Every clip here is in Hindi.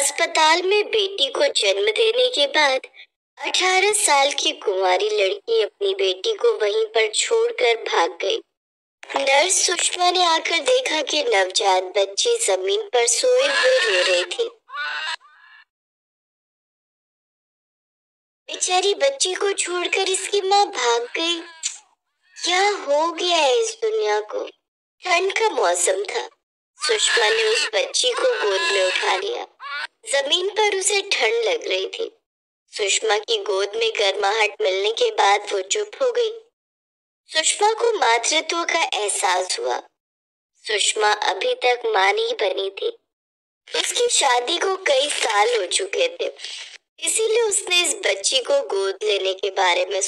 अस्पताल में बेटी को जन्म देने के बाद 18 साल की कुंवारी लड़की अपनी बेटी को वहीं पर छोड़कर भाग गई। नर्स सुषमा ने आकर देखा कि नवजात बच्ची जमीन पर सोए हुए रो रही थी। बेचारी बच्ची को छोड़कर इसकी माँ भाग गई। क्या हो गया है इस दुनिया को। ठंड का मौसम था। सुषमा ने उस बच्ची को गोद में उठा लिया। जमीन पर उसे ठंड लग रही थी। सुषमा की गोद में गर्माहट मिलने के बाद वो चुप हो गई। सुषमा को मातृत्व का एहसास हुआ। सुषमा अभी तक मां नहीं बनी थी। उसकी शादी को कई साल हो चुके थे, इसीलिए उसने इस बच्ची को गोद लेने के बारे में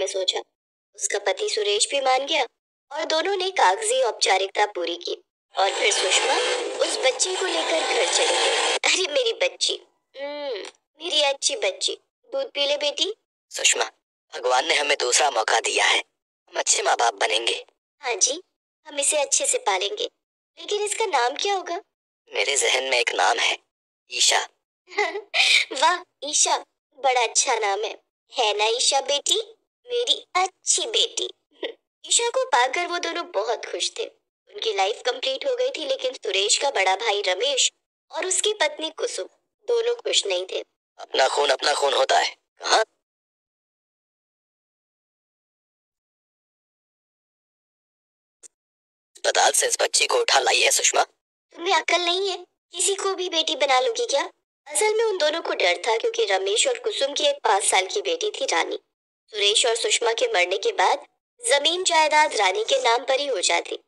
सोचा। उसका पति सुरेश भी मान गया और दोनों ने कागजी औपचारिकता पूरी की और फिर सुषमा उस बच्ची को लेकर घर चली गई। अरे मेरी बच्ची, मेरी अच्छी बच्ची, दूध पी ले बेटी। सुषमा, भगवान ने हमें दूसरा मौका दिया है। हम अच्छे माँ बाप बनेंगे। हाँ जी, हम इसे अच्छे से पालेंगे। लेकिन इसका नाम क्या होगा? मेरे जहन में एक नाम है, ईशा। वाह ईशा, बड़ा अच्छा नाम है ना ईशा बेटी, मेरी अच्छी बेटी। ईशा को पाकर वो दोनों बहुत खुश थे। उनकी लाइफ कंप्लीट हो गई थी, लेकिन सुरेश का बड़ा भाई रमेश और उसकी पत्नी कुसुम दोनों खुश नहीं थे। अपना खून होता है। कहाँ? अस्पताल से इस बच्ची को उठा लाई है सुषमा। तुम्हें अकल नहीं है? किसी को भी बेटी बना लोगी क्या? असल में उन दोनों को डर था, क्योंकि रमेश और कुसुम की एक 5 साल की बेटी थी रानी। सुरेश और सुषमा के मरने के बाद जमीन जायदाद रानी के नाम पर ही हो जाती,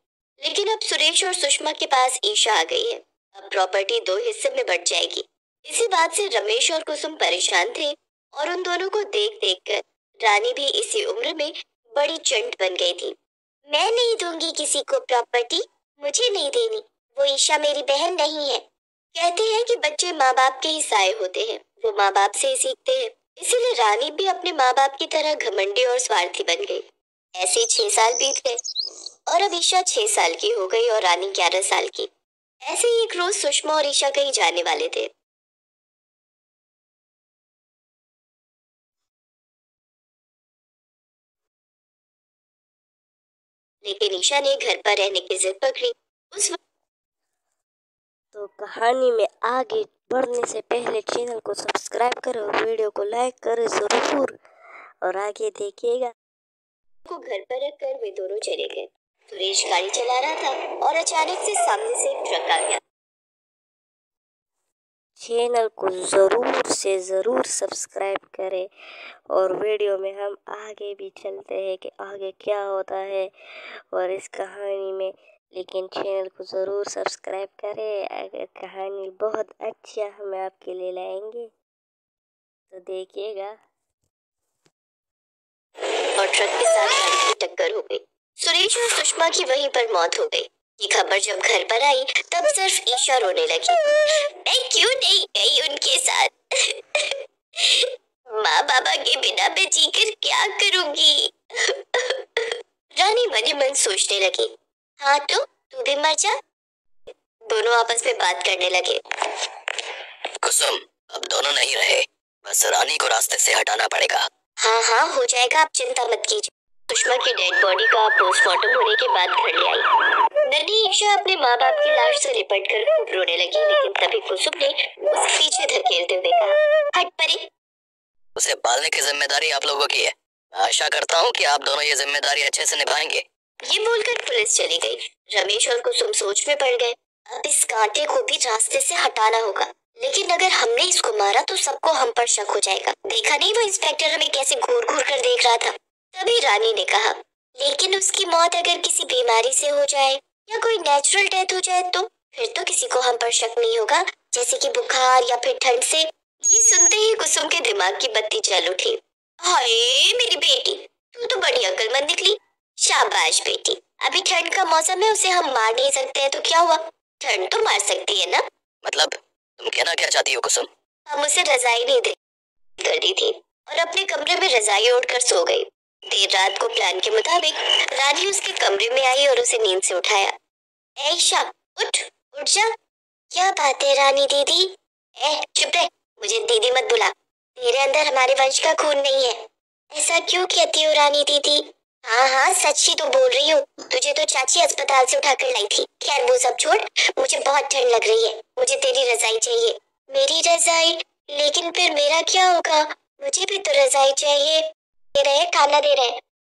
लेकिन अब सुरेश और सुषमा के पास ईशा आ गई है। अब प्रॉपर्टी 2 हिस्से में बंट जाएगी। इसी बात से रमेश और कुसुम परेशान थे और उन दोनों को देख देख कर रानी भी इसी उम्र में बड़ी चंट बन गई थी। मैं नहीं दूंगी किसी को प्रॉपर्टी, मुझे नहीं देनी। वो ईशा मेरी बहन नहीं है। कहते हैं कि बच्चे माँ बाप के ही साए होते हैं, वो माँ बाप से ही सीखते हैं। इसीलिए रानी भी अपने माँ बाप की तरह घमंडी और स्वार्थी बन गई। ऐसे 6 साल बीत गए और अब ईशा 6 साल की हो गई और रानी 11 साल की। ऐसे ही एक रोज सुषमा और ईशा कहीं जाने वाले थे। लेकिन ईशा ने घर पर रहने की जिद पकड़ी। तो कहानी में आगे बढ़ने से पहले चैनल को सब्सक्राइब करो, वीडियो को लाइक करो जरूर और आगे देखिएगा। को घर पर रखकर वे दोनों चले गए। सुरेश गाड़ी चला रहा था और अचानक से सामने से एक ट्रक आ गया। चैनल को ज़रूर सब्सक्राइब करें और वीडियो में हम आगे भी चलते हैं कि आगे क्या होता है और इस कहानी में। लेकिन चैनल को ज़रूर सब्सक्राइब करें। अगर कहानी बहुत अच्छी हम आपके लिए लाएंगे तो देखिएगा। और ट्रक के साथ गाड़ी की टक्कर हो गई। सुरेश और सुषमा की वहीं पर मौत हो गई। ये खबर जब घर पर आई तब सिर्फ ईशा रोने लगी। मैं क्यों नहीं गई उनके साथ? माँ बाबा के बिना मैं जीकर क्या करूंगी? रानी मनी मन सोचने लगी। हाँ तो तू भी मर जा। दोनों आपस में बात करने लगे। कुसुम, अब दोनों नहीं रहे, बस रानी को रास्ते से हटाना पड़ेगा। हाँ हो जाएगा, आप चिंता मत कीजिए। सुषमा की डेड बॉडी का पोस्टमार्टम होने के बाद घर ले आई। नन्ही ईशा अपने माँ बाप की लाश से लिपट कर खूब रोने लगी, लेकिन तभी कुसुम ने उसे पीछे धकेलते हुए कहा, हट परे। उसे पालने की जिम्मेदारी आप लोगों की है। मैं आशा करता हूँ कि आप दोनों ये जिम्मेदारी अच्छे से निभाएंगे। ये बोलकर पुलिस चली गई। रमेश और कुसुम सोच में पड़ गए। अब इस कांटे को भी रास्ते से हटाना होगा, लेकिन अगर हमने इसको मारा तो सबको हम पर शक हो जाएगा। देखा नहीं वो इंस्पेक्टर हमें कैसे घूर घूर कर देख रहा था। तभी रानी ने कहा, लेकिन उसकी मौत अगर किसी बीमारी से हो जाए या कोई नेचुरल डेथ हो जाए तो फिर तो किसी को हम पर शक नहीं होगा, जैसे कि बुखार या फिर ठंड से। ये सुनते ही कुसुम के दिमाग की बत्ती जल उठी। हाय मेरी बेटी, तू तो बड़ी अक्लमंद निकली। शाबाश बेटी, अभी ठंड का मौसम है, उसे हम मार नहीं सकते हैं तो क्या हुआ, ठंड तो मार सकती है ना। मतलब तुम कहना क्या चाहती हो कुसुम? हम उसे रजाई नहीं कर दी थी और अपने कमरे में रजाई ओढ़कर सो गई। देर रात को प्लान के मुताबिक रानी उसके कमरे में आई और उसे नींद से उठाया। ऐशा उठ जा, क्या बात है रानी दीदी? चुप रह, मुझे दीदी मत बुला। तेरे अंदर हमारे वंश का खून नहीं है। ऐसा क्यों कहती हो रानी दीदी? हाँ हाँ, सच ही तो बोल रही हूँ। तुझे तो चाची अस्पताल से उठाकर लाई थी। खैर वो सब छोड़, मुझे बहुत ठंड लग रही है। मुझे तेरी रजाई चाहिए। मेरी रजाई? लेकिन फिर मेरा क्या होगा? मुझे भी तो रजाई चाहिए। दे रहे, खाना दे रहे,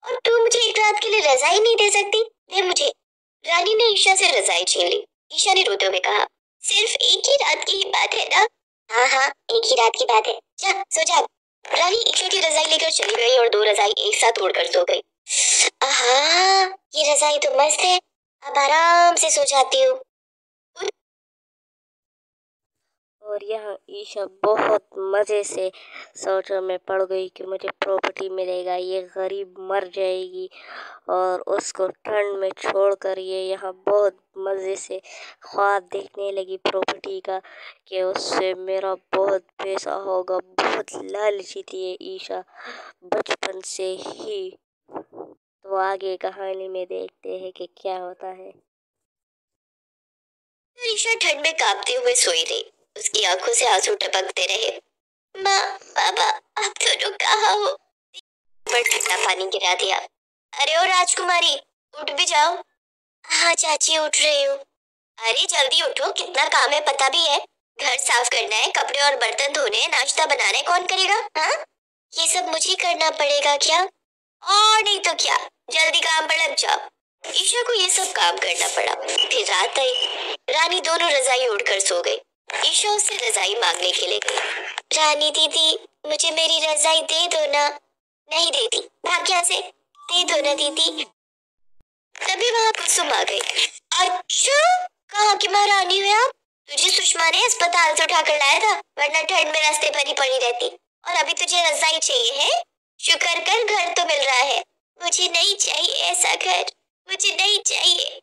और तू मुझे एक रात के लिए रजाई नहीं दे सकती? दे मुझे। रानी ने ईशा से रजाई छीन ली। ईशा ने रोते हुए कहा, सिर्फ एक ही रात की ही बात है ना? हाँ हाँ, एक ही रात की बात है। जा सो जा। रानी ईशा की रजाई लेकर चली गई और 2 रजाई एक साथ ओढ़कर सो गई। आहा, ये रजाई तो मस्त है। अब आराम से सो जाती हूँ। और यहाँ ईशा बहुत मज़े से सोचों में पड़ गई कि मुझे प्रॉपर्टी मिलेगा, ये गरीब मर जाएगी, और उसको ठंड में छोड़कर ये यहाँ बहुत मज़े से ख्वाब देखने लगी प्रॉपर्टी का कि उससे मेरा बहुत पैसा होगा। बहुत लालची थी ये ईशा बचपन से ही। तो आगे कहानी में देखते हैं कि क्या होता है। ईशा ठंड में कांपते हुए सोई रही। उसकी आंखों से आंसू टपकते रहे। माँ, पापा, आप दोनों कहाँ हो? पर ठंडा पानी गिरा दिया। अरे ओ राजकुमारी, उठ भी जाओ। हाँ चाची, उठ रही हूँ। अरे जल्दी उठो, कितना काम है पता भी है। घर साफ करना है, कपड़े और बर्तन धोने हैं, नाश्ता बनाना है, कौन करेगा? हाँ, ये सब मुझे करना पड़ेगा क्या? और नहीं तो क्या, जल्दी काम पर लग जाओ। ईशा को ये सब काम करना पड़ा। फिर रात आई। रानी दोनों रजाई ओढ़कर सो गई। ईशा उससे रजाई मांगने के लिए गई। रानी दीदी, मुझे मेरी रजाई दे दो ना। नहीं देती, भाग यहाँ से। दे दो ना दीदी। तभी वहाँ कुसुम आ गई। अच्छा, कहाँ की महारानी हुई आप? तुझे सुषमा ने अस्पताल से उठाकर लाया था, वरना ठंड में रास्ते पर ही पड़ी रहती। और अभी तुझे रजाई चाहिए है? शुक्र कर घर तो मिल रहा है। मुझे नहीं चाहिए ऐसा घर, मुझे नहीं चाहिए।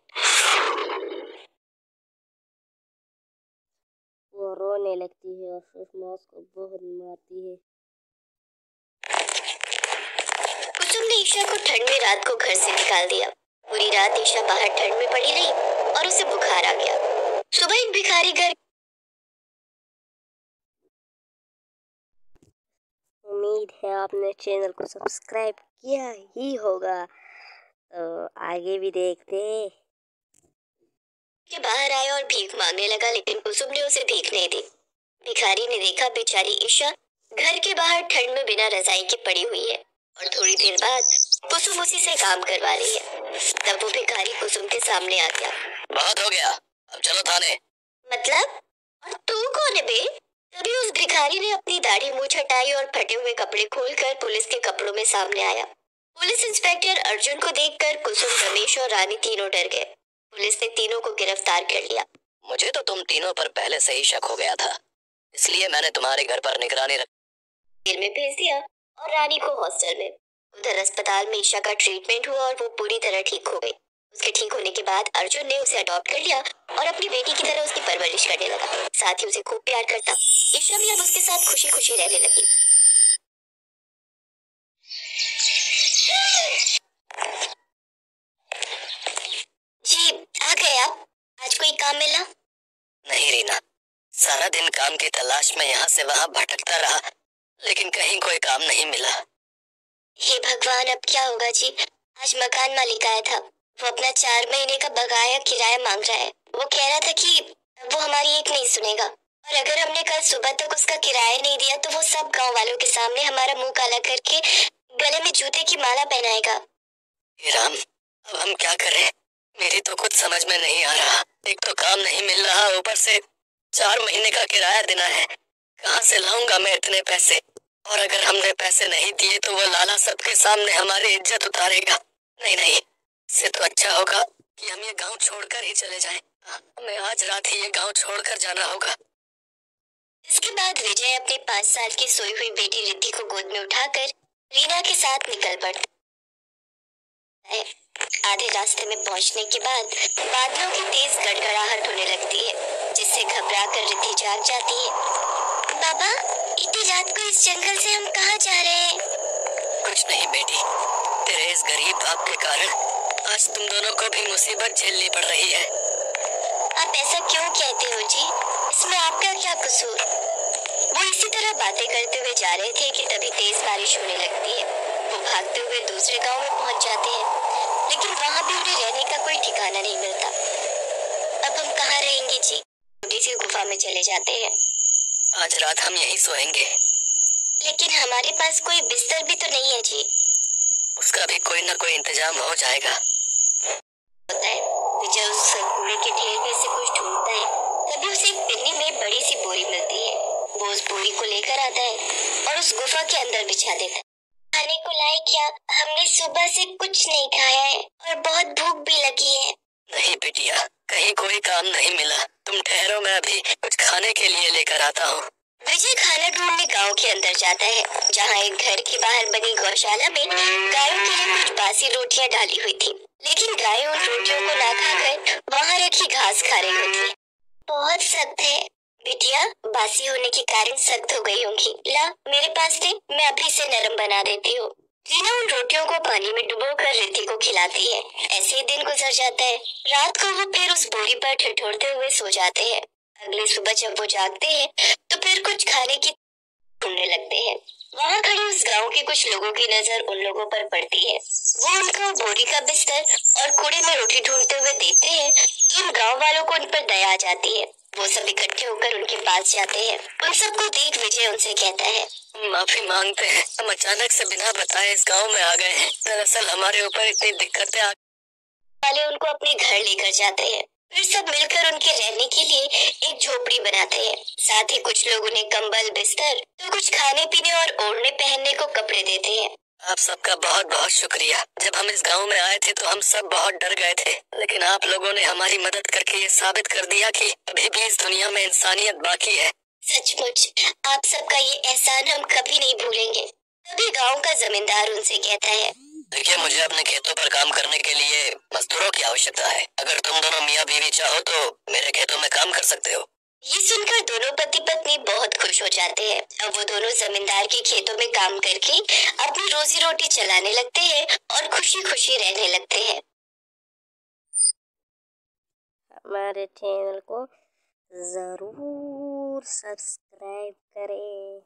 वो रोने लगती है और सुषमा उसको बहुत मारती है। कुसुम ने ईशा को ठंड में रात को घर से निकाल दिया। पूरी रात ईशा बाहर ठंड में पड़ी रही और उसे बुखार आ गया। सुबह एक भिखारी घर। उम्मीद है आपने चैनल को सब्सक्राइब किया ही होगा, तो आगे भी देखते हैं। के बाहर आया और भीख मांगने लगा, लेकिन कुसुम ने उसे भीख नहीं दी। भिखारी ने देखा बेचारी ईशा घर के बाहर ठंड में बिना रजाई के पड़ी हुई है, और थोड़ी देर बाद कुसुम उसी से काम करवा रही है। तब वो भिखारी कुसुम के सामने आ गया। बहुत हो गया, अब चलो थाने। मतलब? और तू कौन है बे? तभी उस भिखारी ने अपनी दाढ़ी मूंछ हटाई और फटे हुए कपड़े खोलकर पुलिस के कपड़ों में सामने आया। पुलिस इंस्पेक्टर अर्जुन को देखकर कुसुम, रमेश और रानी तीनों डर गए। पुलिस ने तीनों को गिरफ्तार कर लिया। मुझे तो तुम तीनों पर पहले से ही शक हो गया था, इसलिए मैंने तुम्हारे घर पर निगरानी जेल में भेज दिया और रानी को हॉस्टल में। उधर अस्पताल में ईशा का ट्रीटमेंट हुआ और वो पूरी तरह ठीक हो गई। उसके ठीक होने के बाद अर्जुन ने उसे अडॉप्ट कर लिया और अपनी बेटी की तरह उसकी परवरिश करने लगा। साथ ही उसे खूब प्यार करता। ईशा भी अब उसके साथ खुशी खुशी रहने लगी। जी, आ गए आप? आज कोई काम मिला? नहीं रीना, सारा दिन काम की तलाश में यहाँ से वहाँ भटकता रहा, लेकिन कहीं कोई काम नहीं मिला। हे भगवान, अब क्या होगा जी? आज मकान मालिक आया था। वो अपना 4 महीने का बकाया किराया मांग रहा है। वो कह रहा था कि वो हमारी एक नहीं सुनेगा, और अगर हमने कल सुबह तक उसका किराया नहीं दिया तो वो सब गांव वालों के सामने हमारा मुंह काला करके गले में जूते की माला पहनाएगा। हे राम, अब हम क्या करें? मेरी तो कुछ समझ में नहीं आ रहा। एक तो काम नहीं मिल रहा, ऊपर से 4 महीने का किराया देना है। कहाँ से लाऊंगा मैं इतने पैसे? और अगर हमने पैसे नहीं दिए तो वो लाला सबके सामने हमारी इज्जत उतारेगा। नहीं नहीं, इससे तो अच्छा होगा कि हम ये गांव छोड़कर ही चले जाएं। हमें आज रात ही ये गांव छोड़कर जाना होगा। इसके बाद विजय अपने 5 साल की सोई हुई बेटी रिद्धि को गोद में उठाकर रीना के साथ निकल पड़ता है। आधे रास्ते में पहुंचने के बाद बादलों की तेज गड़गड़ाहट होने लगती है, जिससे घबराकर रिद्धि जाग जाती है। बाबा, इतनी रात को इस जंगल से हम कहाँ जा रहे हैं? कुछ नहीं बेटी, तेरे इस गरीब बाप के कारण आज तुम दोनों को भी मुसीबत झेलनी पड़ रही है। आप ऐसा क्यों कहते हो जी? इसमें आपका क्या कसूर? वो इसी तरह बातें करते हुए जा रहे थे कि तभी तेज बारिश होने लगती है। वो भागते हुए दूसरे गांव में पहुंच जाते हैं, लेकिन वहां भी उन्हें रहने का कोई ठिकाना नहीं मिलता। अब हम कहाँ रहेंगे जी? छोटी सी गुफा में चले जाते हैं। आज रात हम यहीं सोएंगे। लेकिन हमारे पास कोई बिस्तर भी तो नहीं है जी। उसका भी कोई न कोई इंतजाम हो जाएगा। होता है, विजय उस कूड़े के ढेर में से कुछ ढूंढता है। तभी उसे एक पिन्नी में बड़ी सी बोरी मिलती है। वो उस बोरी को लेकर आता है और उस गुफा के अंदर बिछा देता है। खाने को लाए क्या? हमने सुबह से कुछ नहीं खाया है और बहुत भूख भी लगी है। नहीं बिटिया, कहीं कोई काम नहीं मिला। तुम ठहरो, मैं अभी कुछ खाने के लिए लेकर आता हूँ। विजय खाना ढूंढने गांव के अंदर जाता है, जहाँ एक घर के बाहर बनी गौशाला में गायों के लिए कुछ बासी रोटियां डाली हुई थी। लेकिन गायें उन रोटियों को ना खाकर वहाँ रखी घास खा रही होती है। बहुत सख्त है बिटिया, बासी होने के कारण सख्त हो गई होंगी। ला मेरे पास दे, मैं अभी से नरम बना देती हूँ। रीना उन रोटियों को पानी में डुबोकर रिद्धि को खिलाती है। ऐसे ही दिन गुजर जाता है। रात को वो फिर उस बोरी पर ठिठुरते हुए सो जाते हैं। अगली सुबह जब वो जागते हैं तो फिर कुछ खाने की ढूंढने लगते हैं। वहाँ खड़े उस गांव के कुछ लोगों की नजर उन लोगों पर पड़ती है। वो उनको बोरी का बिस्तर और कूड़े में रोटी ढूंढते हुए देखते हैं तो उन गांव वालों को उन पर दया आ जाती है। वो सब इकट्ठे होकर उनके पास जाते हैं। उन सबको देख विजय उनसे कहता है, माफी मांगते हैं, हम अचानक से बिना बताए इस गांव में आ गए हैं। दरअसल हमारे ऊपर इतनी दिक्कतें वाले उनको अपने घर लेकर जाते हैं। फिर सब मिलकर उनके रहने के लिए एक झोपड़ी बनाते हैं। साथ ही कुछ लोग उन्हें कंबल, बिस्तर तो कुछ खाने पीने और ओढ़ने पहनने को कपड़े देते हैं। आप सबका बहुत बहुत शुक्रिया। जब हम इस गांव में आए थे तो हम सब बहुत डर गए थे, लेकिन आप लोगों ने हमारी मदद करके ये साबित कर दिया कि अभी भी इस दुनिया में इंसानियत बाकी है। सचमुच आप सबका ये एहसान हम कभी नहीं भूलेंगे। तभी गांव का जमींदार उनसे कहता है, देखिए, मुझे अपने खेतों पर काम करने के लिए मजदूरों की आवश्यकता है। अगर तुम दोनों मियाँ बीवी चाहो तो मेरे खेतों में काम कर सकते हो। ये सुनकर दोनों पति पत्नी बहुत खुश हो जाते हैं। अब वो दोनों जमींदार के खेतों में काम करके अपनी रोजी रोटी चलाने लगते हैं और खुशी खुशी रहने लगते हैं। हमारे चैनल को ज़रूर सब्सक्राइब करें।